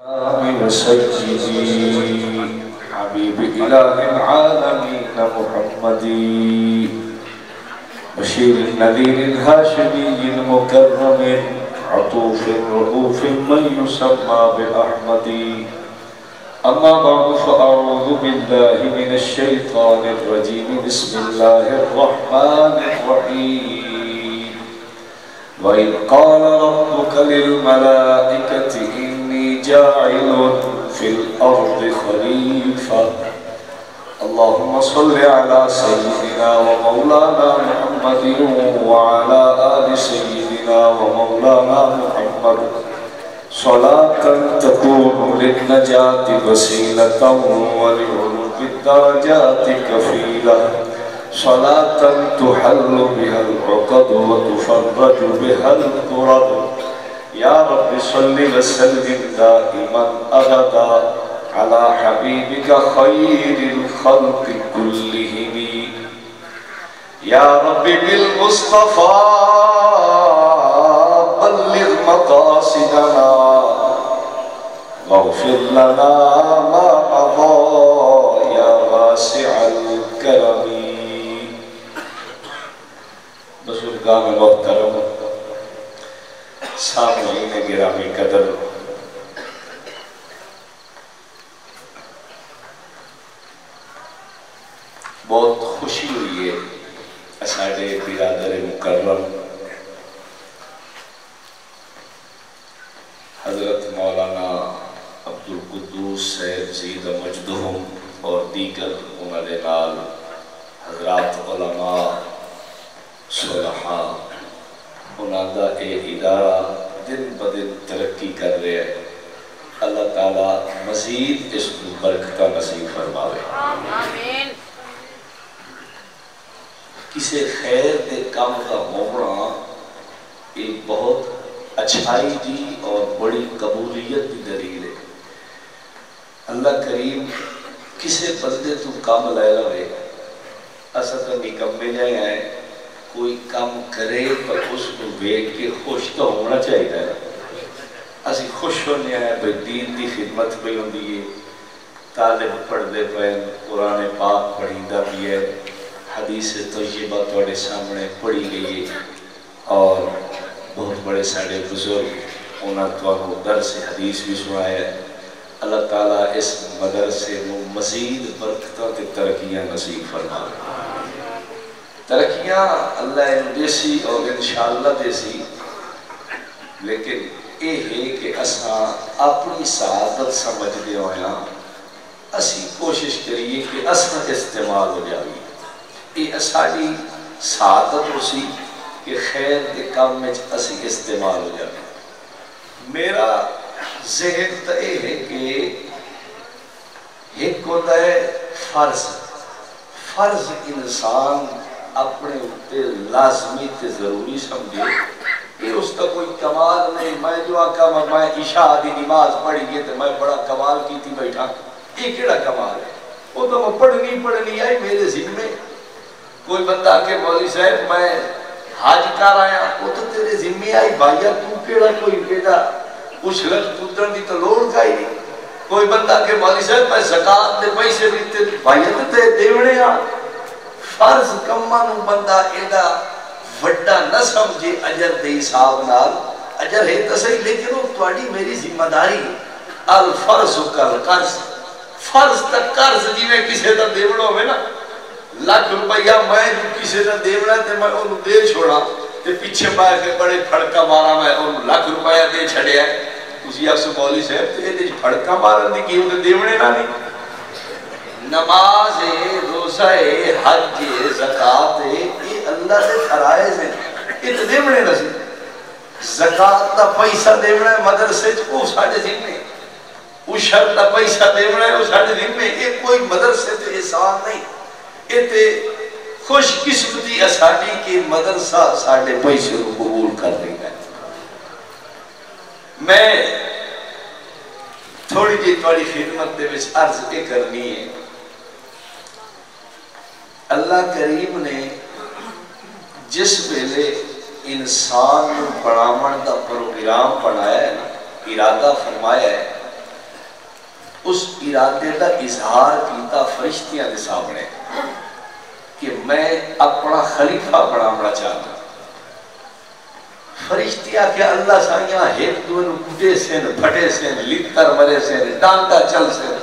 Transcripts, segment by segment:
من سيدي حبيب إله العالمين محمدي بشير النذير الهاشمي المكرم عطوف رؤوف من يسمى بأحمدي. أما بعد فأعوذ بالله من الشيطان الرجيم. بسم الله الرحمن الرحيم. وإذ قال ربك للملائكة إني جاعل في الأرض خليفة. اللهم صل على سيدنا ومولانا محمد وعلى آل سيدنا ومولانا محمد صلاة تكون للنجاة وسيلة ولعلو الدرجات كفيلة. صلاة تحل بها العقد وتفرج بها الكرب. يا رب صل وسلم دائما أبدا على حبيبك خير الخلق كلهم. يا رب بالمصطفى بلغ مقاصدنا واغفر لنا ما مضى يا واسع الكرم. بزرگان محترم، سامعین گرامی قدر، بہت خوشی ہوئی ہے ساڑھے برادر مکرم حضرت مولانا عبدالقدوس صاحب زید مجدہم اور دیگر انہوں نال حضرات علماء صلحاء انہوں دا اے ادارہ دن بدن ترقی کر رہے ہیں. اللہ تعالیٰ مزید اس کو برکتہ نصیب فرماوے. آمین. کسی خیر دے کام کا ہونا ایک بہت اچھائی دی اور بڑی قبولیت دی دلیل ہے. اللہ کریم کسی بندے تو کام لائے لوے ایسا تو نکمے جائے ہیں. کوئی کام کرے پر اس کو بیٹھ کے خوش تو ہونا چاہیے. اسی خوش ہونے آئے بھئی دین دی خدمت پہ ہوں دیئے، طالب پڑھ دے پہن، قرآن پاک پڑھیندہ بھی ہے، حدیث طیبہ توڑے سامنے پڑھی گئی اور بہت بڑے ساڑھے بزرگ انہوں تو درس حدیث بھی سنایا ہے. اللہ تعالیٰ اس مدرسے میں مزید برکتوں کی ترقیاں نصیب فرمائے. ترقیاں اللہ انہوں دیسی اور انشاءاللہ دیسی، لیکن یہ ہے کہ اساں اپنی سعادت سمجھ دے ہویا اسی کوشش کریے کہ اساں استعمال ہو جاوی. یہ اساڑی سعادت اسی کہ خیر کے کام میں اسی استعمال ہو جاوی. میرا ذہن تو یہ ہے کہ ایک ہوتا ہے فرض. فرض انسان اپنے اتے لازمی تے ضروری سمجھے. یہ اس کا کوئی کمال نہیں. میں جو آقا میں عشاء دی نماز پڑھی گئی تو میں بڑا کمال کی تھی بیٹھا. یہ کیڑا کمال ہے؟ وہ تو میں پڑھنی آئی میرے ذمہ. کوئی بندہ کہ مولوی صاحب میں حج کر آیا، وہ تو تیرے ذمہ آئی بھائیا. تو کیڑا کوئی بیٹا اچھلت کودن دی تو لوڑ کا ہی نہیں. کوئی بندہ کہ مولوی صاحب میں زکاة دے پیسے دیتے بھائیا تو تے دیونے آ. فرض کمانو بندہ ایڈا وڈا نہ سمجھے اجر دے حساب نال. اجر ہے تو صحیح لیکن وہ تواڈی میری ذمہ داری. الفرض کل قرض. فرض تک قرض جی میں کسی دا دیوڑا ہوئے نا، لاکھ روپیہ میں کسی دا دیوڑا تے میں انہوں دے چھوڑا تے پیچھے پائے کے بڑے پھڑکا مارا میں انہوں لاکھ روپیہ دے چھڑے ہیں. اسی آپ سے مولی صاحب تے یہ پھڑکا مارا دی کی انہوں دیوڑے نہ نہیں. نماز روزہ حج زکاة یہ اللہ دے فرائض ہیں. یہ تو دیونے نہ سی. زکاة دا پیسہ دیونا ہے مدرسے وہ ساڑھے ذمہ. اشر دا پیسہ دیونا ہے وہ ساڑھے ذمہ. یہ کوئی مدرسے تے احسان نہیں. یہ تے خوش قسمتی اساڑی کے مدرسہ ساڑھے پیسے کو قبول کر دیں گے. میں تھوڑی جی تھوڑی خدمت دے وچ عرض یہ کرنی ہے. اللہ کریم نے جس ویلے انسان بناون دا پروگرام بنایا ہے نا، ارادہ فرمایا ہے اس ارادے کا اظہار کیتا فرشتیاں دے سامنے کہ میں اپنا خلیفہ بنانا چاہتا. فرشتیاں کہ اللہ سائیاں ایک دوئے کٹے سن پھٹے سن لکھر مرے سن ڈانٹا چل سن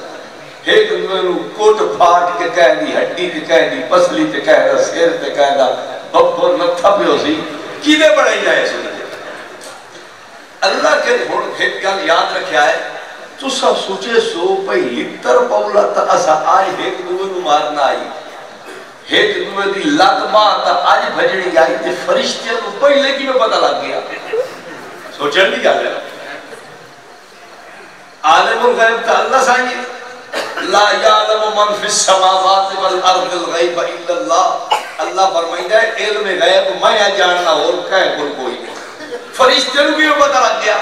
ایک دوئے کوٹ پھاٹ کے کہہ دی ہڈی کے کہہ دی پسلی کے کہہ دا سیر کے کہہ دا ببر نتھا پہ ہو سی کینے بڑھائی جائے سن. اللہ کے ایک گل یاد رکھیا ہے تو سا سوچے سو پہی لکھر پولا تا اسا آئی ایک دوئے مارنا آئی ایک دوئے دی لگما تا آج بھجنی آئی تے فرشتیاں تو پہلے کی میں پتہ لگ گیا. سوچیں بھی کیا ہے عالم الغیب تا اللہ سائیں لا یعلم من فی السماوات والارض الغیب الا اللہ. اللہ فرمائندہ ہے علم غیب میں جاننا اور کہے کوئی نہیں. فرشتیاں بھی پتہ لگ گیا.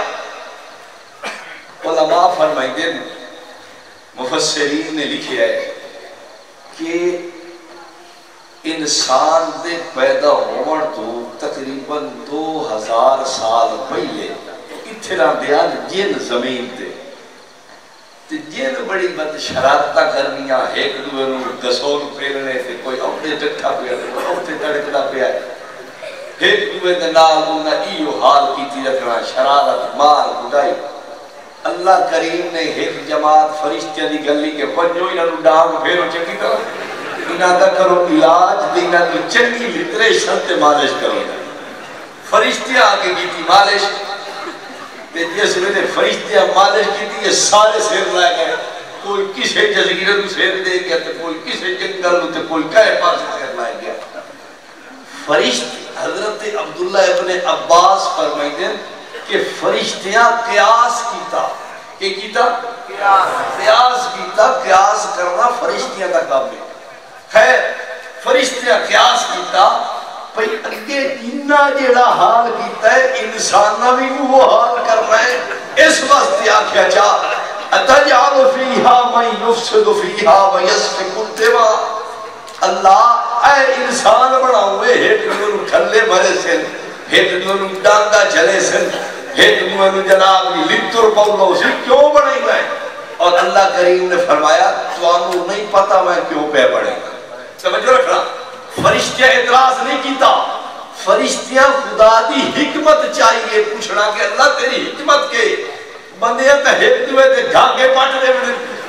علماء فرمائندے مفسرین نے لکھا ہے کہ انسان دے پیدا ہونے تو تقریباً 2000 سال پہلے اتنا دیان جن زمین تے جن بڑی بد شرارتہ کرنیاں ایک دوئے گسون پھیلنے تے کوئی اپنے ٹٹھا پیا کوئی اپنے تڑکتا پیا ایک دوئے دے نال انہاں ایو حال کیتی رکھنا شرارت مار گڈائی. اللہ کریم نے ایک جماعت فرشتیاں دی گلی کے پنجو انہاں ڈانگ پھیرو چنگی طرح انہاں دا کرو علاج دینا تو چنگی لٹریشن تے مالش کرو. فرشتیاں آگے کی تھی مالش تے جس میں نے فرشتیاں مالش کی تھی یہ سارے سیر لائے گئے. کوئی کسے جزیرے تو سیر دے گیا تے کوئی کسے جنگل تے کوئی کہے پاس سیر لائے گیا. فرشت حضرت عبداللہ ابن عباس فرمائیں کہ فرشتیاں قیاس کیتا کہ کیتا قیاس کیتا. قیاس کرنا فرشتیاں کا کام ہے. خیر فرشتیاں قیاس کیتا پہی اگے انہا جیڑا حال کیتا ہے انسانہ بھی وہ حال کرنا ہے. اس وقت آکھیا چاہ اتجعل فیہا من یفسد فیہا ویسفک الدماء. اللہ اے انسان بنا ہوئے ایک دنوں کھلے بھرے سن ایک دنوں ڈانگا چلے سن ایک دنوں جناب لتر پولو سے کیوں بڑھیں گئے. اور اللہ کریم نے فرمایا تو انہوں نہیں پتا میں کیوں پہ بڑھیں گا. سمجھو رکھنا فرشتیاں اعتراض نہیں کیتا. فرشتیاں خدا دی حکمت چاہیے پوچھنا کہ اللہ تیری حکمت کے بندے ایک دوئے دے گھاگے پاٹ دے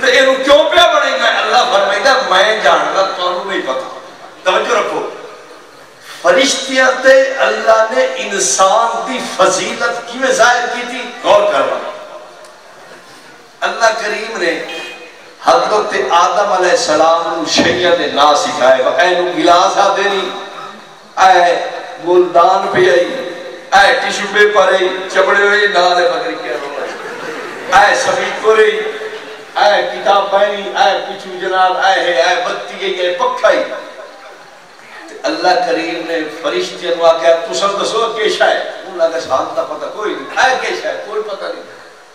تو انہوں کیوں پہ بڑھیں گا. اللہ فرمائے گا میں جاننا تو انہوں نہیں پتا. توجہ رکھو فرشتیاں تے اللہ نے انسان دی فضیلت کی میں ظاہر کی تھی. غور کرنا اللہ کریم نے حضرت آدم علیہ السلام شیعہ نے نا سکھائے اے نو گلاس آ دینی اے گلدان پہ آئی اے ٹیشو پیپر آئی چپڑے ہوئی نالے بکری کیا رو اے سبیت کو رہی اے کتاب پہنی اے پچھو جناب اے بتی گئی اے پکھائی. اللہ کریم نے فرشتیاں نو آکھا تو سب دسو کیشا ہے. انہوں نے سانتا پتہ کوئی نہیں. اے کیشا ہے کوئی پتہ نہیں.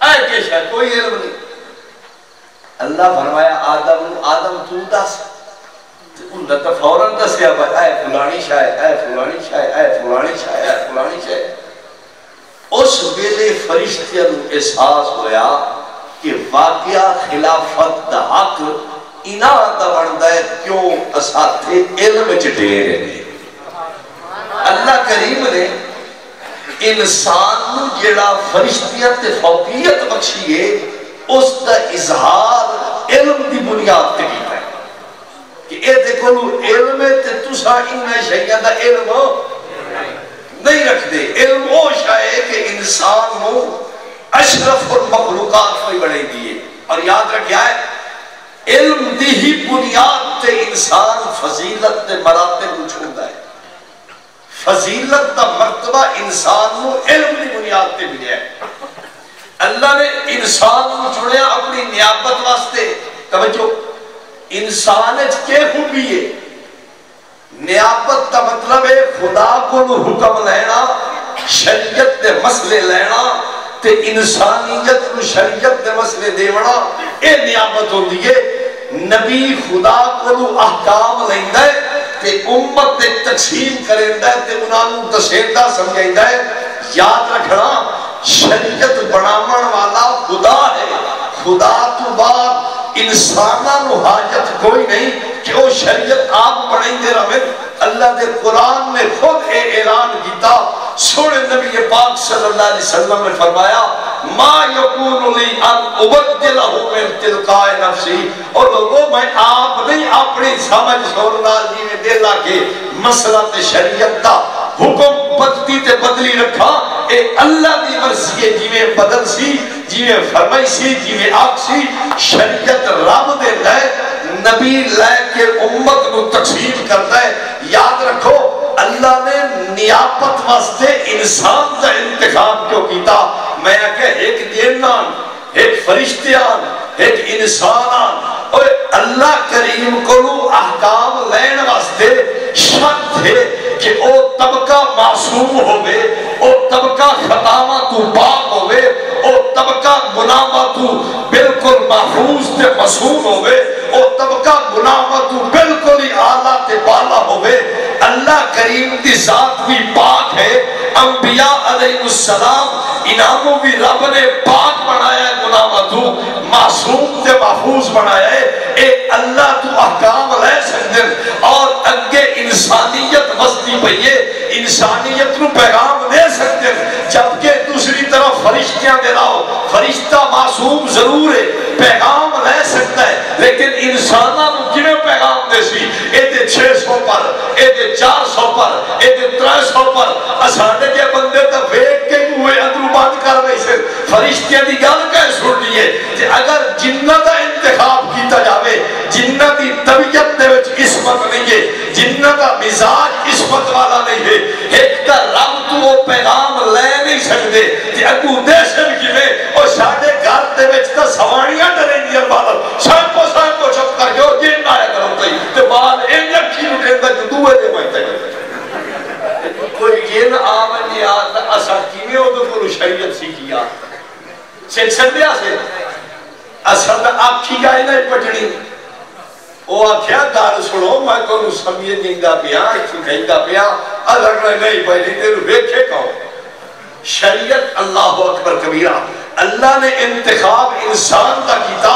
اے کیشا ہے کوئی علم نہیں. اللہ فرمایا آدم تو دس. انہوں نے فوراں دسیا اے فلانی شاہ اے فلانی شاہ اے فلانی شاہ اے فلانی شاہ. اس ویلے فرشتیاں نو احساس ہویا کہ واقعہ خلافت دا حق انہاں دا بندہ ہے کیوں اساتھے علم چٹے رہے. اللہ کریم نے انسان نو جڑا فرشتیاں تے فوقیت بخشی ہے اس دا اظہار علم دی بنیاد تے کیتا ہے کہ اے دیکھو علم تے تسا انہیں شیعہ دا علم نہیں رکھ دے. علم وہ شاہ کہ انسان نو اشرف المخلوقات کوئی بڑھے دیئے. اور یاد رکھیا ہے علم دی ہی بنیاد تے انسان فضیلت تے مراتب چھوڑتا ہے. فضیلت دا مرتبہ انسان نو علم دی بنیاد تے ملیا ہے. اللہ نے انسان نو چھوڑیا اپنی نیابت واسطے. توجہ انسان کے خوبی ہے نیابت کا مطلب ہے خدا کو حکم لینا شریعت دے مسئلے لینا تے انسانیت کو شریعت دے مسئلے دیونا اے نیابت ہو دیئے. نبی خدا کو احکام لیندہ ہے تے امت تے تقسیم کریندہ ہے تے انہوں دسیندہ سمجھیندہ ہے. یاد رکھنا شریعت بنامن والا خدا ہے. خدا تو بعد انسانہ نو حاجت کوئی نہیں کہ وہ شریعت آپ بڑھیں دے رہے. اللہ دے قرآن نے خود اعلان کیتا. سونے نبی پاک صلی اللہ علیہ وسلم نے فرمایا ما یکون لی ان ابدلہ من تلقاء نفسی. اور لوگوں میں آپ نہیں اپنی سمجھ سورنا جی میں دل آکے مسئلہ تے شریعت دا حکم بدتی تے بدلی رکھا. اے اللہ دی مرضی ہے جی میں بدل سی جی میں فرمائی سی جی میں آگ سی. شریعت رب دے لئے نبی لے کے امت نو تقسیم کرتا ہے. یاد رکھو اللہ نے نیابت واسطے انسان کا انتخاب کیوں کیتا. میں کہ ایک جنان ایک فرشتیان ایک انسانان اور اللہ کریم کو احکام لین واسطے شرط ہے کہ او طبقہ معصوم ہوئے, او طبقہ خطاوہ تو پاک ہوئے, او طبقہ گناہاں تو بالکل محفوظ تے معصوم ہوئے, او طبقہ گناہاں تو بالکل ہی اعلیٰ تے بالا ہوئے. اللہ کریم دی ذات بھی پاک ہے. انبیاء علیہ السلام اناموں بھی رب نے پاک بنایا ہے, گناہاں تو معصوم تے محفوظ بنایا ہے. اے اللہ تو احکام لے سکتے اور اگے انسانیت وسطی پہیے انسانیت نو پیغام دے سکتے. جبکہ دوسری طرف فرشتیاں دے رہو, فرشتہ معصوم ضرور ہے پیغام لے سکتا ہے لیکن انسانہ نو کنے پیغام دے سی. اے دے 600 پر, اے دے 400 پر, اے دے 300 پر اسانے کے بندے تا ویک کے ہوئے ادرو بند کر رہی سے فرشتیاں دی گل کہہ سن لیے کہ اگر جنہ دا انتخاب کیتا جاوے, جنہ دی طبیعت دے وچ عصمت نہیں ہے, جنہ دا مزاج عصمت والا نہیں ہے, ایک دا رب تو وہ پیغام لے نہیں سکتے کہ اگو دیشن کی میں اور ساڑھے گھر دے وچ تا سوانیاں ڈریں گی اللہ سان کو چپ کر جو جن آیا کرو تئی تے بعد این یکی رکھیں دا جو دوئے دے مائتے کرتے کوئی جن آمن یاد اسا کیویں او کو شریعت سیکھیا سکھیا سے اصل آکھی گائے نہ پٹڑی. وہ آکھیا گال سنو میں کو سمجھے جنگا پیا سکھائیگا پیا اگر نہیں پہلی تیرے ویکھے کہو. شریعت اللہ اکبر کبیرہ. اللہ نے انتخاب انسان کا کیتا,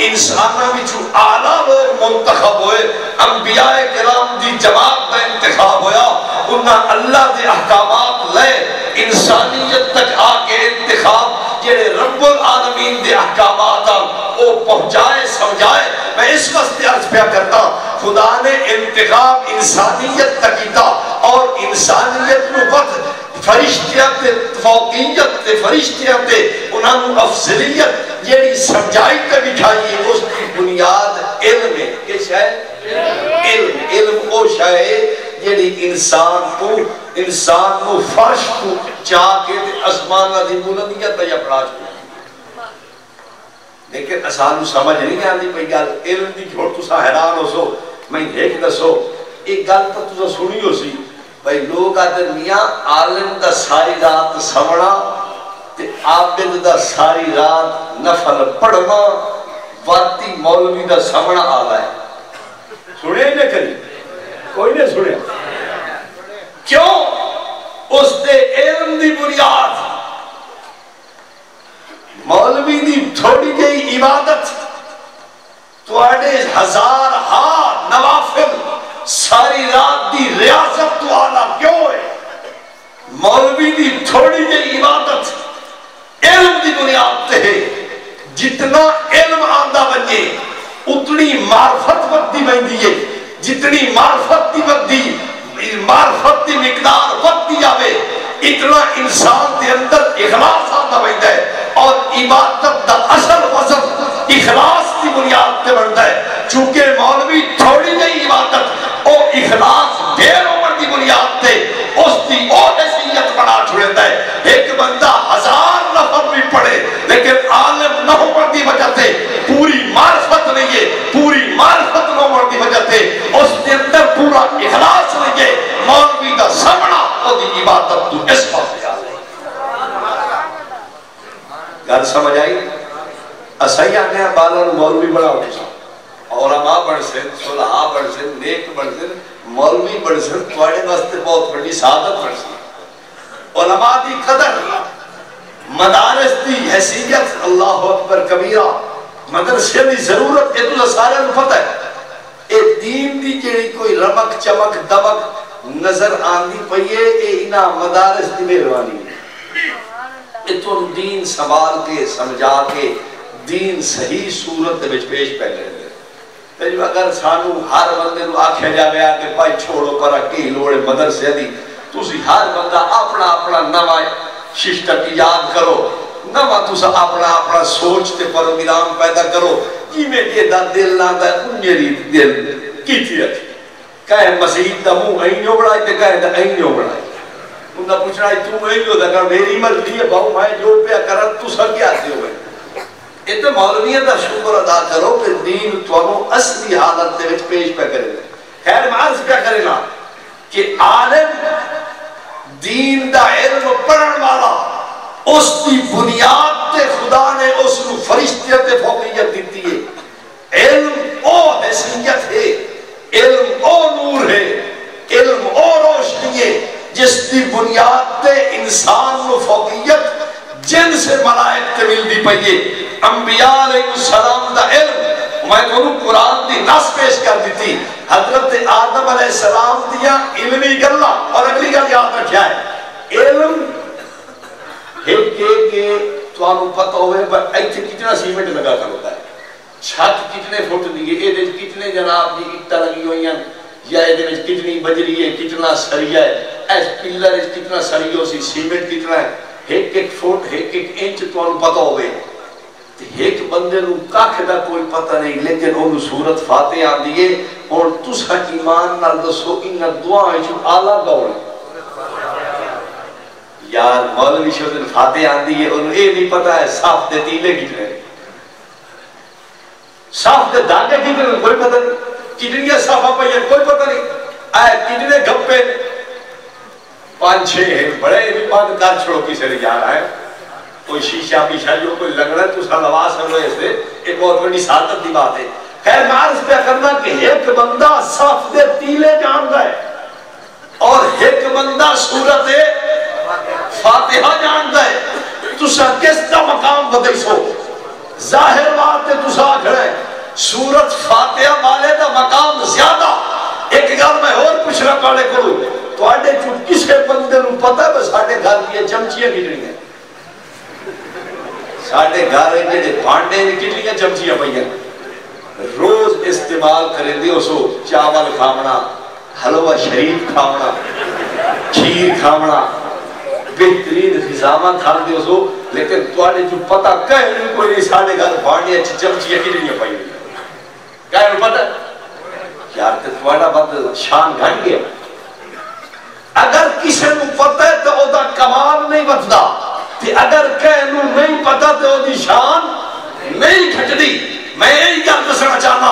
انسانہ بچو اعلیٰ لوگ منتخب ہوئے, انبیاء کرام دی جماعت کا انتخاب ہویا. انہاں اللہ دے احکامات لے انسانیت تک آکے انتخاب جنہیں رب العالمین دے احکامات وہ پہنچائے سمجھائے. میں اس وقت عرض پیا کرتا خدا نے انتخاب انسانیت تک کیتا اور انسانیت نو وقت فرشتیاں تے فوقیت تے فرشتیاں تے انہوں نے افضلیت جیڑی سمجھائی تے بکھائی اس کی بنیاد علم ہے. کیا شاید علم, علم او شاید جیڑی انسان کو فرش کو چاہ کے اسمانہ دی بلندیت یا پڑا چکے. لیکن اسانو سمجھ نہیں آندی پئی گل علم دی جھوٹ تسا حیران ہو سو. میں ایک دسو ایک گل تو تسا سنی ہو سی بھئی لوگ آتے میاں عالم دا ساری رات سمڑا تے عابد دا ساری رات نفل پڑھنا واتی مولوی دا سمڑا آلا ہے. سنے ہی نہیں کری کوئی نہیں سنے. کیوں؟ اس دے علم دی بنیاد. مولوی دی تھوڑی گئی عبادت توڑے ہزار ہاں نوافل ساری رات دی ریاضت تو آنا کیوں ہے؟ مولوی دی تھوڑی گئی عبادت علم دی بنیاد تے ہے. جتنا علم آندہ بنجے اتنی معرفت وقتی بندی ہے. جتنی معرفت دی وقتی معرفت دی مقدار وقتی آوے اتنا انسان دے اندر اخلاص آندہ بندہ ہے. اور عبادت دا اصل وزن اخلاص کی بنیاد تے بنتا ہے. چونکہ مولوی تھوڑی نہیں عبادت او اخلاص دیر عمر دی بنیاد تے اس دی اور حیثیت بنا چھوڑتا ہے. ایک بندہ 1000 لفظ بھی پڑھے لیکن عالم نہ ہونے دی وجہ سے پوری معرفت نہیں ہے. پوری معرفت نہ ہونے دی وجہ سے اس کے اندر پورا اخلاص نہیں ہے. مولوی دا سمنا او دی عبادت تو اس وقت آ رہی. گل سمجھ آئی؟ اسائی آنے ہیں بالان مولوی بڑا ہوتا ہے. علماء بڑھ سن, صلحاء بڑھ سن, نیک بڑھ سن, مولوی بڑھ سن, توڑے واسطے بہت بڑی سعادت بڑھ سن. علماء دی قدر, مدارس دی حیثیت اللہ اکبر کبیرہ. مدرسے دی ضرورت یہ تو سارے نو پتہ ہے. اے دین دی جیڑی کوئی رمک چمک دمک نظر آندی پئیے اے انہاں مدارس دی مہربانی ہے. اے تو دین سنبھال کے سمجھا کے دین صحیح صورت دے وچ پیش پہ گئے. تیجو اگر سانو ہر بندے نو آکھیا جاوے آ کہ بھائی چھوڑو کرا کی لوڑے مدرسے دی، تسی ہر بندہ اپنا اپنا نواں ششٹک ایجاد کرو، نواں تسا اپنا اپنا سوچ تے پروگرام پیدا کرو. جی میں یہ دا دل نہ دا انجری دل کیتی ہے. کہے مسیح دا منہ اینیو بڑھائی تے کہے دا اینیو بڑھائی. انہاں پوچھنا ہے تو اینیو دا کہ میری مرضی ہے بھاؤ میں جو پیا کرا تسا کیا تے ہوئے. یہ تو مولویت دا شکر ادا کرو کہ دین توانو اصلی حالت دے وچ پیش پہ کرے گا. خیر معرض پہ کرے نا کہ عالم دین دا علم پڑھن والا اس دی بنیاد تے خدا نے اس نو فرشتیت فوقیت دیتی ہے. علم او حیثیت ہے، علم او نور ہے، علم او روشنی ہے جس دی بنیاد تے انسان نو فوقیت جن سے ملائک تے مل دی پئیے. انبیاء علیہ السلام دا علم میں تو قرآن دی نص پیش کر دیتی. حضرت آدم علیہ السلام دیا علمی گلہ اور اگلی گل یاد رکھیا ہے. علم ایک تو آپ پتہ ہوئے پر ایتھے کتنا سیمنٹ لگا کر ہوتا ہے، چھت کتنے فٹ دیئے، اے کتنے جناب دی اٹا لگی ہوئی ہیں، یا اے کتنی بجری ہے، کتنا سریہ ہے، ایس پلر کتنا سریہ سی، سیمنٹ کتنا ہے. ایک فٹ ایک انچ تو آپ پتہ ہوئے. ایک بندے نو کاکھ دا کوئی پتہ نہیں، لیکن انہوں صورت فاتح آن دیئے اور تسا ایمان نال دسو انہا دعائیں جو آلہ گوڑ یار مولوی شہدن فاتح آن دیئے انہوں اے نہیں پتہ ہے صاف دے تیلے کتنے صاف دے داگے کتنے کوئی پتہ نہیں، کتنی صافہ پہیے کوئی پتہ نہیں. آئے کتنے گھپے 5-6 ہیں بڑے بھی بات کار چھوڑو کسی نے جا رہا ہے. کوئی شیشہ پیشہ جو کوئی لگ رہا ہے تو اس کا لواس ہم لوگ سے ایک بہت بڑی سعادت دی بات ہے. خیر معرض پہ کرنا کہ ایک بندہ صاف دے تیلے جانتا ہے اور ایک بندہ صورت فاتحہ جانتا ہے. تسا کس کا مقام بدل سو ظاہر بات ہے تسا آکھڑا ہے صورت فاتحہ والے دا مقام زیادہ. ایک گل میں اور پوچھنا پڑے کروں تو آڈے جو کسے بندے نو پتہ ہے بس آڈے گھر یہ چمچیاں گھڑی ہیں، ساڑھے گھارے جڑے بانڈے نے کتنیاں چمچیاں پہیاں روز استعمال کریں دے اسو چاول کھامنا، حلوہ شریف کھامنا، کھیر کھامنا، بہترین خزامہ کھان دے اسو. لیکن توڑے جو پتہ کہے نہیں کوئی نہیں ساڑھے گھار بانڈے چمچیاں کتنیاں پہیاں کہے نہیں پتہ یار تے توڑا بات شان گھن گیا. اگر کسی نو پتہ ہے تو او دا کمال نہیں بچدا، اگر کہنو نہیں پتا تو دی شان نہیں کھٹدی. میں یہی گل دسنا چاہنا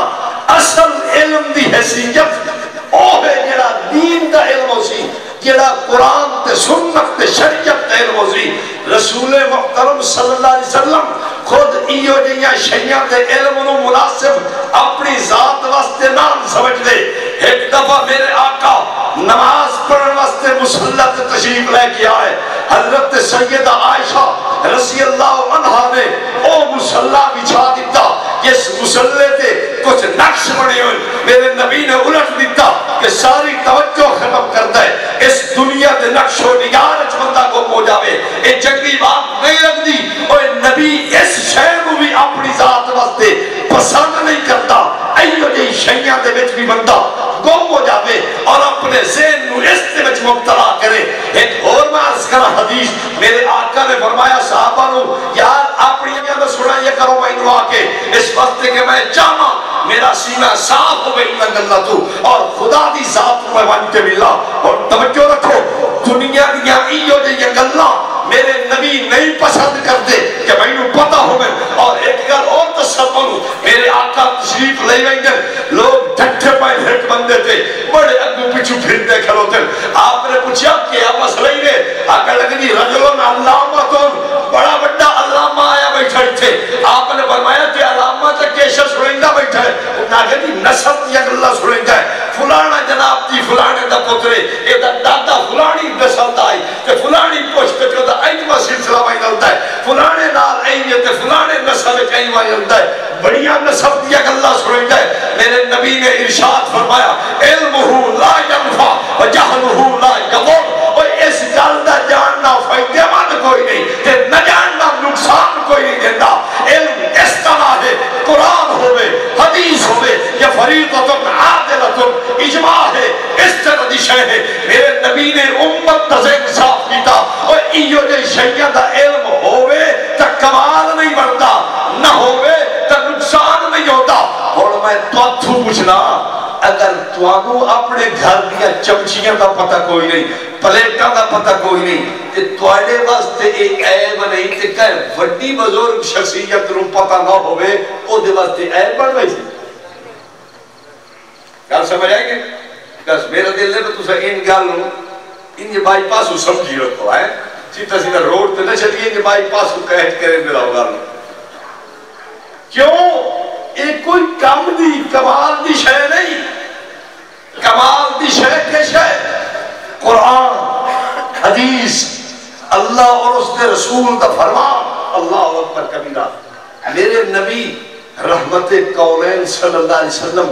اصل علم دی حیثیت او ہے جڑا دین دا علم ہو سی، جڑا قرآن تے سنت تے شریعت تے علم ہو سی. رسول محترم صلی اللہ علیہ وسلم خود ایو جیاں شیعہ دے علم انہوں مناسب اپنی ذات واسطے نام سمجھ دے. ایک دفعہ میرے آقا نماز پڑھن واسطے مصلی تے تشریف لے کے آئے. حضرت سیدہ عائشہ رضی اللہ عنہ نے او مصلی بچھا دیتا. اس مصلی تے کچھ نقش بڑے ہوئے میرے نبی نے الٹ دیتا کہ ساری توجہ ختم کر دے. اس دنیا دے نقش و نگار بندہ کو ہو جاوے اے چنگی بات نہیں لگ دی. اور نبی اس شہر کو بھی اپنی ذات واسطے پسند نہیں کرتا. ایو جی شیعہ دے وچ بھی بندہ گم ہو جاوے اور اپنے ذہن نو اس دے وچ مبتلا کرے. ایک اور میں عرض کرا حدیث میرے آقا نے فرمایا صحابہ نو یار اپنی اندر سنا یہ کرو میں انہوں آکے اس وقت کہ میں چاہنا میرا سینہ صاف ہوئے انہوں اللہ تو اور خدا دی ذات میں وانتے ملا. اور توجہ رکھو دنیا دیا ایو جی گلہ میرے نبی نہیں پسند کر دے کہ میں انہوں پتہ ہوئے. اور ایک گل اور تصور میرے آقا تشریف لے گئے لوگ ڈھٹے پائے ہٹ بندے تھے بڑے اگو پچھو پھرتے کھلوتے. آپ نے پوچھا کیا مسئلہ ہی نے آقا لگنی رجلون علامتون بڑا بڑا علامہ آیا بیٹھا تھے. آپ نے فرمایا کہ علامہ تک کیشہ سنیندہ بیٹھا ہے. انہاں کہا نسب یک اللہ سنیندہ ہے فلانا جناب دی فلانے دا پترے اے دا دادا فلانی نسل دا آئی کہ فلانی پوچھت جو دا ایتما سلسلہ بائی نلتا ہے فلانے نال اینیت فلانے نسل کہیں بائی نلتا ہے. بڑیاں نسب دیا گلہ سنیں گے. میرے نبی نے ارشاد فرمایا علمہ لا ینفع وجہلہ لا یضر. اور اس گل دا جاننا فائدہ مند کوئی نہیں تے نہ جاننا نقصان کوئی نہیں دیتا. علم اس طرح ہے قرآن ہوئے حدیث ہوئے یا فریضۃ عادلۃ اجماع ہے اس طرح دی شے ہے. میرے نبی نے امت دا ذہن صاف کیتا اور ایو جے شیاں دا علم ہوئے تا کمال نہیں بنتا نہ ہوئے تا نقصان نہیں ہوتا. اور میں تو پوچھنا اگر توانو اپنے گھر دیا چمچیاں دا پتہ کوئی نہیں پلیٹاں دا پتہ کوئی نہیں تے توڑے واسطے ایک عیب نہیں تے کہے وڈی بزرگ شخصیت رو پتہ نہ ہوئے او دے واسطے عیب بڑھ گئی. گل سمجھ آئے گے؟ بس میرا دل ہے تو ان گل ان یہ بائی پاس سمجھی رکھو ہے سیدھا سیدھا روڈ تے نہ چلیے ان بائی پاس کہت کرے میرا گل. کیوں؟ ایک کوئی کم دی کمال دی شے نہیں. کمال دی شے کے شے قرآن حدیث اللہ اور اس نے رسول دا فرمان. اللہ اکبر کبیرہ. میرے نبی رحمت کونین صلی اللہ علیہ وسلم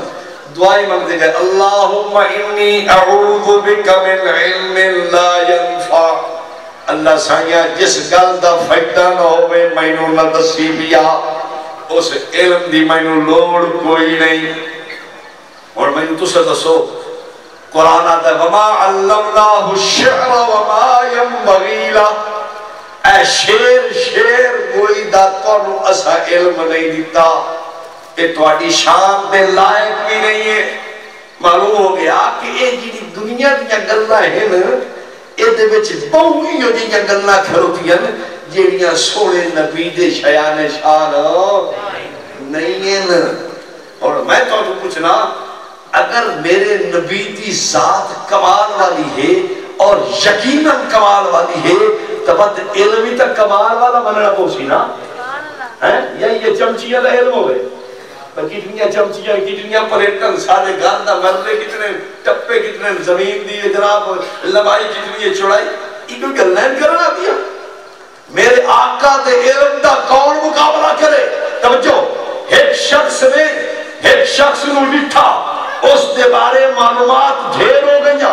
دعائیں مانگتے گئے اللہم انی اعوذ بک من علم لا ینفع. اللہ سائیاں جس گل دا فائدہ نہ ہوئے مینوں نہ دسی بیا اس علم دی مینوں لوڑ کوئی نہیں. اور مینوں تسا دسو قرآن آتا ہے وما علمناہ الشعر وما ينبغی لہ. اے شیر کوئی دا تو اسا علم نہیں دیتا کہ تواڈی شان دے لائق بھی نہیں ہے. معلوم ہو گیا کہ یہ جی دنیا دیا گلاں ہیں یہ بہت جہاں گلاں کھلوتیاں جہاں سونے نبی دے شیان شان نہیں ہیں. اور میں تو پوچھنا اگر میرے نبی دی ذات کمال والی ہے اور یقیناً کمال والی ہے تو بات علمی تک کمال والا مننا پوچھی نا یا یہ چمچیاں دا علم ہو گئے. کتنیاں چمچیاں کتنیاں پلیٹن سارے گاندہ مرلے کتنے ٹپے کتنے زمین دی جناب لمبائی کتنی چوڑائی یہ کوئی گلین کرنا دیا. میرے آقا دے علم دا کون مقابلہ کرے. توجہ ایک شخص نو لٹھا اس دے بارے معلومات ڈھیر ہو گئی.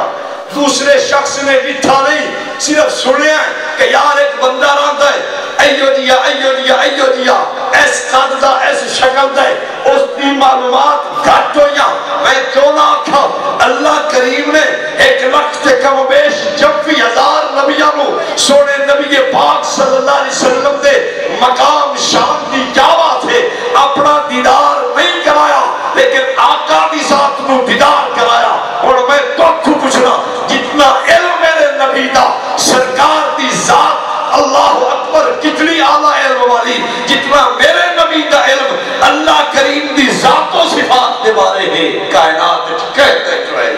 دوسرے شخص نے لٹھا نہیں صرف سنیا کہ یار ایک بندہ رہتا ہے ایو جیا ایس قد دا ایس شکل دا اس دی معلومات گھٹ ہویا. میں کیوں نہ آکھا اللہ کریم نے 1,00,000 تے کم بیش 26,000 نبیوں نو سونے نبی پاک صلی اللہ علیہ وسلم دے مقام شان دی کیا بات ہے اپنا دیدار نہیں کرایا لیکن آقا دی ذات نو دیدار کرایا. اور میں تو پوچھنا جتنا علم میرے نبی دا سرکار دی ذات اللہ اکبر کتنی اعلیٰ علم والی جتنا میرے نبی دا علم اللہ کریم دی ذات و صفات دے بارے ہے کائنات کہتے رہے.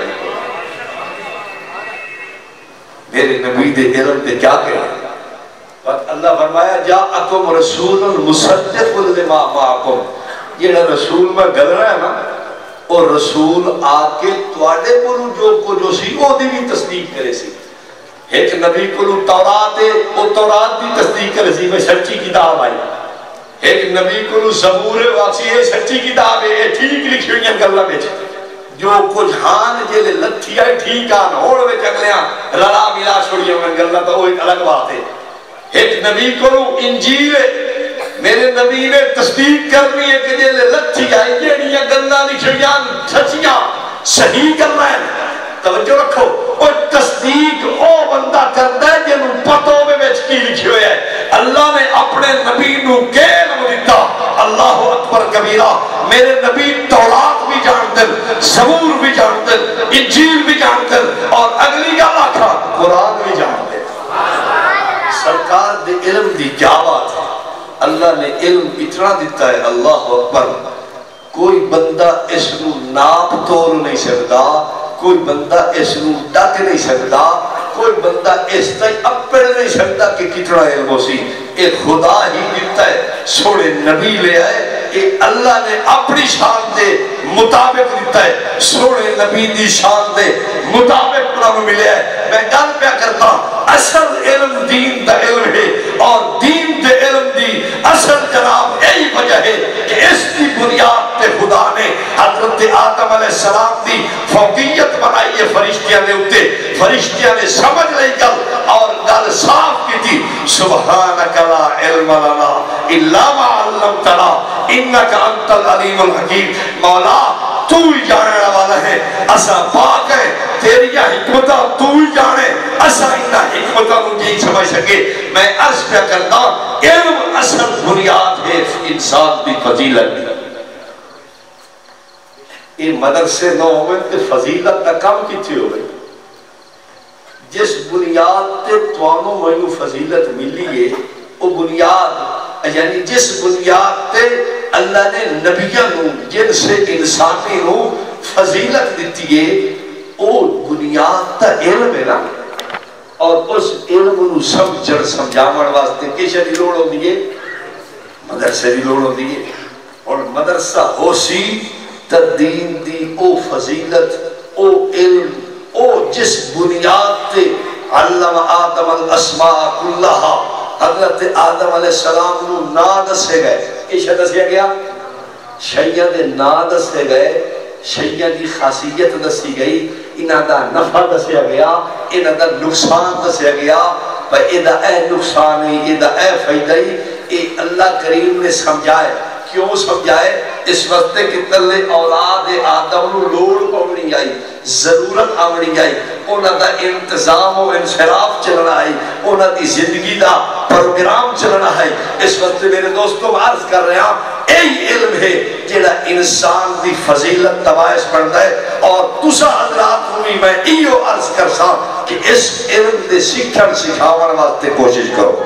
میرے نبی دے علم دے کیا کہا اللہ فرمایا جاءکم رسول مصدق لما معکم. یہ رسول میں گل رہا ہے نا اور رسول آکے تواڈے کولوں جو سی او دی بھی تصدیق کرے سی. ایک نبی کولوں تورات ہے وہ تورات بھی تصدیق کرے سی میں سچی کتاب آئی. ایک نبی کولوں زبور واقعی ہے سچی کتاب ہے ٹھیک لکھی ہوئی ہیں گلاں وچ جو کچھ ہان جیلے لتھی آئے ٹھیک آن ہوڑ وچ اگلیاں رلا ملا چھوڑیاں ہوئیں گلاں تو وہ ایک الگ بات ہے. ایک نبی کولوں انجیل ہے میرے نبی نے تصدیق کرنی ہے کہ جیلے لتھی آئی جیڑیاں گلاں لکھی ہوئی سچیاں صحیح کرنا ہے. توجہ رکھو اور تصدیق او بندہ کرتا ہے جنہوں پتوں میں کی لکھی ہوئے ہے. اللہ نے اپنے نبی نو کے علم دیتا. اللہ اکبر کبیرہ. میرے نبی تورات بھی جانتے زبور بھی جانتے انجیل بھی جانتے اور اگلی گل آکھا قرآن بھی جانتے. سرکار دے علم دی کیا بات ہے. اللہ نے علم اتنا دیتا ہے اللہ اکبر کوئی بندہ اس نو ناپ تول نہیں سکتا کوئی بندہ اس نو ڈک نہیں سکتا کوئی بندہ اس تک اپڑ نہیں سکتا کہ کتنا علم ہو سی. ایک خدا ہی دیتا ہے سوڑے نبی لے آئے یہ اللہ نے اپنی شان دے مطابق دیتا ہے سوڑے نبی دی شان دے مطابق قرآن ملے ہے. میں گل پہ کرتا اصل علم دین دا علم ہے اور دین دے علم دی اصل جناب یہی وجہ ہے کہ اس کی بنیاد تے خدا نے حضرت آدم علیہ السلام دی فوقیت بنائی ہے فرشتیاں نے اتے. فرشتیاں نے سمجھ لئی گل اور گل صاف کی تھی سبحانک لا علم لنا الا ما علمتنا انک انت العلیم الحکیم. مولا تو ہی جاننے والا ہے, اسا پاک ہے, تیری حکمتہ تو ہی جانے, اسا انہا حکمتہ مجھے سمجھ سکے. میں عرض پہ کرتا علم اصل بنیاد ہے انسان دی فضیلت. یہ مدرسے نہ ہوئے تو فضیلت کا کم کتھی ہوئے. جس بنیاد تے توانو میں فضیلت ملی ہے وہ بنیاد یعنی جس بنیاد تے اللہ نے نبیوں نو جن سے انسانی نو فضیلت دیتی ہے وہ بنیاد تا علم ہے نا. اور اس علم نو سمجھاون واسطے کیسے دی لوڑ ہوندی ہے؟ مدرسے دی لوڑ ہوندی ہے. اور مدرسہ ہو سی دین دی او فضیلت او علم او جس بنیاد تے علم آدم الاسماء کلہا حضرت آدم علیہ السلام نو نا دسے گئے. کیسے دسیا گیا؟ شیعہ دے نا دسے گئے, شیعہ دی خاصیت دسی گئی, انہاں دا نفع دسیا گیا, انہاں دا نقصان دسیا گیا. بھئی اے دا اے نقصان ہے, اے دا اے فائدہ ہے. اے اللہ کریم نے سمجھائے. کیوں سمجھائے؟ اس وقت کہ تلے اولاد آدم نو لوڑ پونی آئی, ضرورت آمنی آئی, انہاں دا انتظام و انصراف چلنا آئی, انہاں دی زندگی دا پروگرام چلنا ہے. اس وقت میرے دوستوں عرض کر رہے ہیں یہی علم ہے جیڑا انسان دی فضیلت باعث بنتا ہے. اور تسا حضرات ہوئی میں ایو عرض کرسا کہ اس علم دے سکھن سکھاون واسطے کوشش کرو.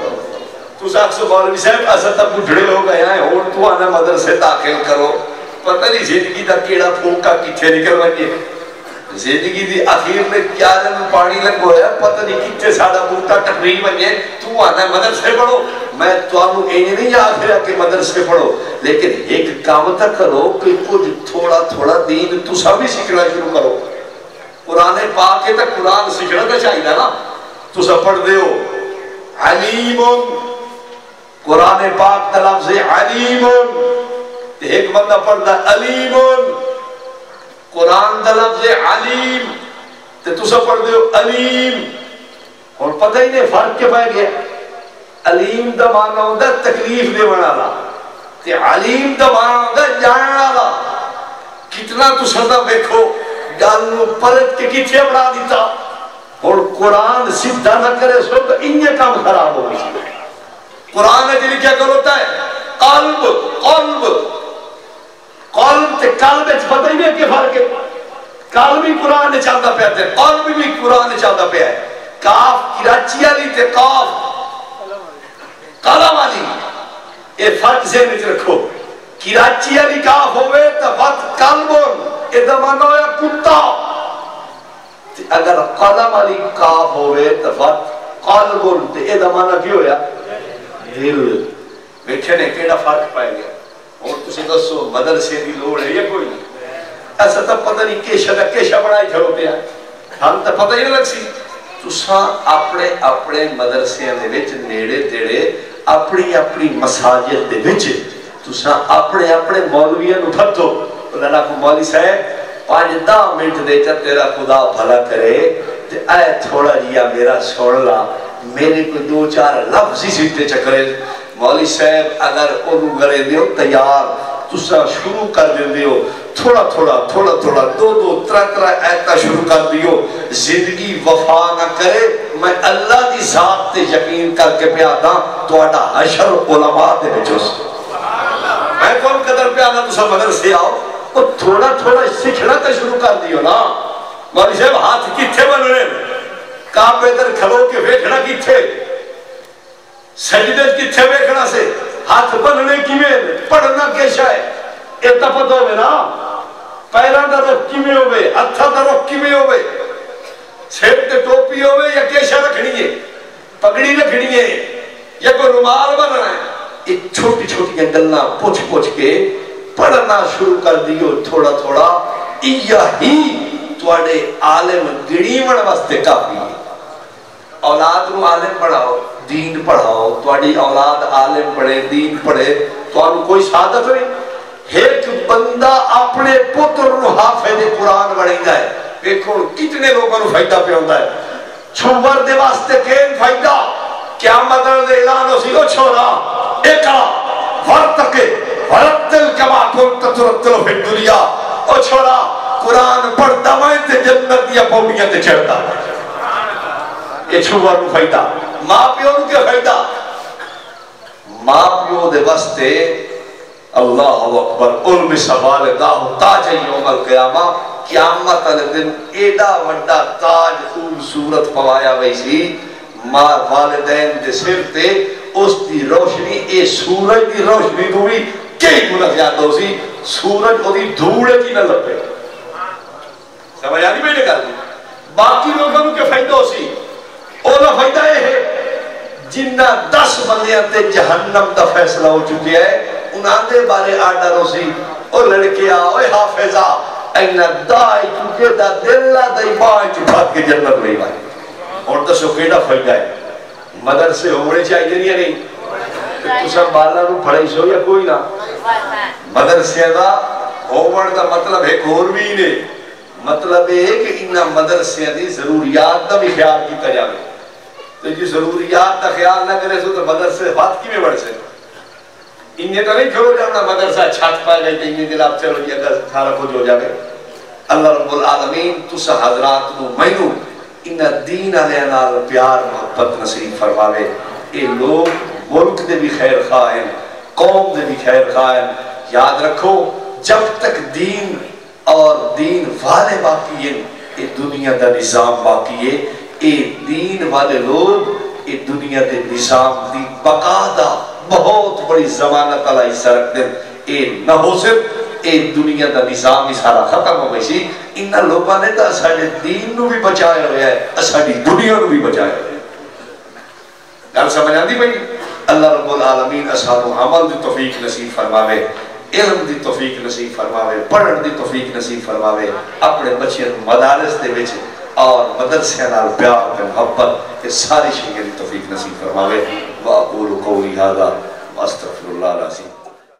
تو ساکسو مولوی صاحب ایسا تب بڑھڑے ہو گئے ہیں اور تو آنا مدرسے داخل کرو, پتہ نہیں زندگی دا کیڑا پھونکا کتھے نکل بنیے, زندگی دی آخیر میں کیا رن پانی لگو ہے, پتہ نہیں کتھے ساڑا بھونکا تقریب بنیے. تو آنا مدرسے پڑھو. میں تو آنو اینی نہیں آخر کہ مدرسے پڑھو, لیکن ایک کام تک کرو کہ کچھ تھوڑا تھوڑا دین تو سب ہی سکھنا شروع کرو. قرآن پاک ہے تک قرآن سکھنا کا چاہیے نا. تو سب پڑھ دے ہو علیم, قرآن پاک کا لفظ علیم, ایک بندہ پڑھتا علیم, قرآن کا لفظ علیم, تو سب پڑھ دے ہو علیم. اور پتہ ہی نہیں فرق کے پائے گیا. علیم دا معنی ہوتا ہے تکلیف دے والا, تے علیم دا معنی ہوتا ہے جاننے والا. کتنا تو سدا دیکھو گل نو پلٹ کے کتنے بڑھا دیتا. اور قرآن سیدھا نہ کرے سو تو انہیں کام خراب ہو گئی. قرآن نے جلی کیا کرتا ہے قلب, قلب, قلب تے قلب اچھ پتہ ہی نہیں کہ فرق ہے. قلب بھی قرآن نے چاہتا پہ آتے ہیں, قلب بھی قرآن نے چاہتا پہ آئے. کاف کراچی والی تے قاف قلم والی, یہ فرق ذہن وچ رکھو. کراچی والی کاف ہوئے تو وقت قلبون, یہ معنی ہویا کتا. اگر قلم والی کاف ہوئے تو وقت قلبون, یہ معنی کیوں ہویا دل. بیٹھے نے کیڑا فرق پائے گیا. اور تسی دسو مدرسے دی لوڑ ہے یا کوئی نہیں؟ ایسا تب پتہ نہیں کیشا بڑھائی جھڑو پہ آئے, ہم تب پتہ ہی لگ سی. تسا اپنے اپنے مدرسے دے وچ نیڑے تیڑے اپنی اپنی مساجد دے وچ تسا اپنے اپنے مولویاں نو پھٹو. اللہ کو مولوی صاحب 5-10 منٹ دے چا تیرا خدا بھلا کرے تے اے تھوڑا جیا میرا سوڑ لا, میرے کو 2-4 لفظ ہی سیٹے چکرے. مولوی صاحب اگر انہوں گرے دیو تیار, تسا شروع کر دے دیو تھوڑا تھوڑا تھوڑا تھوڑا 2-3 ایتا شروع کر دیو. زندگی وفا نہ کرے, میں اللہ دی ذات تے یقین کر کے پیادا تو آڈا حشر علماء دے بچوس. میں کون قدر پیادا تسا مدرسے آؤ, وہ تھوڑا تھوڑا سکھنا تے شروع کر دیو نا. مولوی صاحب ہاتھ کتھے بن رہے ہیں, کہاں پہ در کھلو کے ویکھنا کتھے, سجدے کتھے ویکھنا سے, ہاتھ بننے کی میں پڑھنا کیسا ہے ایتا پتہ ہوئے نا. پیران دا رخ کی میں ہوئے, ہتھا دا رخ کی میں ہوئے, سیب تے ٹوپی ہوئے یا کیسا رکھنی ہے, پگڑی رکھنی ہے یا کوئی رومال بننا ہے. ایک چھوٹی چھوٹی گلنا پوچھ پوچھ کے پڑھنا شروع کر دیو تھوڑا تھوڑا. یہی تواڈے عالم گڑیمن واسطے کافی ہے. اولاد نو عالم پڑھاؤ, دین پڑھاؤ, تواڈی اولاد عالم پڑھے, دین پڑھے, تو کوئی سعادت نہیں. ایک بندہ اپنے پتر نو حافظ قرآن بنائندا ہے، دیکھو کتنے لوگوں نو فائدہ پہ ہوندا ہے۔ چھوڑ دے واسطے کین فائدہ قیامت دے اعلان ہو سی او چھوڑا اقرا ورتقے ورتل کما کنت ترتل فی الدنیا، او چھوڑا قرآن پڑھتا میں تے جنت دیا پوڑیاں تے چڑھتا۔ یہ چھوڑ نو فائدہ، ماں پیو نو کیا فائدہ؟ ماں پیو دے واسطے اللہ اکبر علم سوال داہ تاج یوم القیامہ، قیامت علی دن ایڈا وڈا تاج خوبصورت پوایا ویسی ماں والدین دے سر تے، اس دی روشنی اے سورج دی روشنی تو بھی کئی گنا زیادہ ہو سی، سورج وہ دی دھوڑے کی نہ لپے۔ سمجھ آنی میں نے کہا دی باقی لوگوں کے فائدہ ہو سی، اولا فائدہ یہ ہے جنہ 10 بندیاں تے جہنم دا فیصلہ ہو چکی ہے، انہاں دے بارے آڈر ہو سی، او لڑکیاں اوے حافظہ اینہ دائی چکے دا دلہ دائی بائی چکات کے جنت نہیں بائی۔ اور تو سو کیڑا فائدہ ہے مدرسے ہونے چاہیے نہیں تو سب بالا نو پڑھائی سو یا کوئی نہ مدرسے دا ہومن دا مطلب ہے اور بھی نہیں، مطلب ہے کہ انہا مدرسے دی ضروریات دا بھی خیال کی جاوے، تو جی ضروریات دا خیال نہ کرے سو تو مدرسے بات کی میں بڑھ سے انہیں تو نہیں چھوڑ جانا مدرسہ چھات پائے گئی کہ انہیں دل آپ چلو جی اگر سارا کچھ ہو جاوے۔ اللہ رب العالمین تسا حضرات نو مینو انہا دین علیہ نال پیار محبت نصیب فرماوے، اے لوگ ملک دے بھی خیر خواہن قوم دے بھی خیر خواہن، یاد رکھو جب تک دین اور دین والے باقی ہیں اے دنیا دا نظام باقی ہے، اے دین والے لوگ اے دنیا دے نظام دی بقا دا بہت بڑی ضمانت علیہ سرک دیں، اے نہ ہو صرف اے دنیا دا نظام ہی سارا ختم ہو گئی سی، انہا لوگاں نے تا ساڑھے دین نو بھی بچائے ہوئے ہے، ساڑھی دنیا نو بھی بچائے ہوئے ہے۔ گل سمجھ آندی بھئی اللہ رب العالمین اصحاب عمل دی توفیق نصیب فرماوے، علم دی توفیق نصیب فرماوے، پڑھن دی توفیق نصیب فرماوے، اپنے بچے مدارس دے وچ اور مدرسے نال پیار تے محبت یہ ساری شیئیں دی توفیق نصیب فرماوے۔ وَأَقُولُ قَوْلِي هَذَا وَأَسْتَغْفِرُ اللَّهَ الْعَظِيمَ۔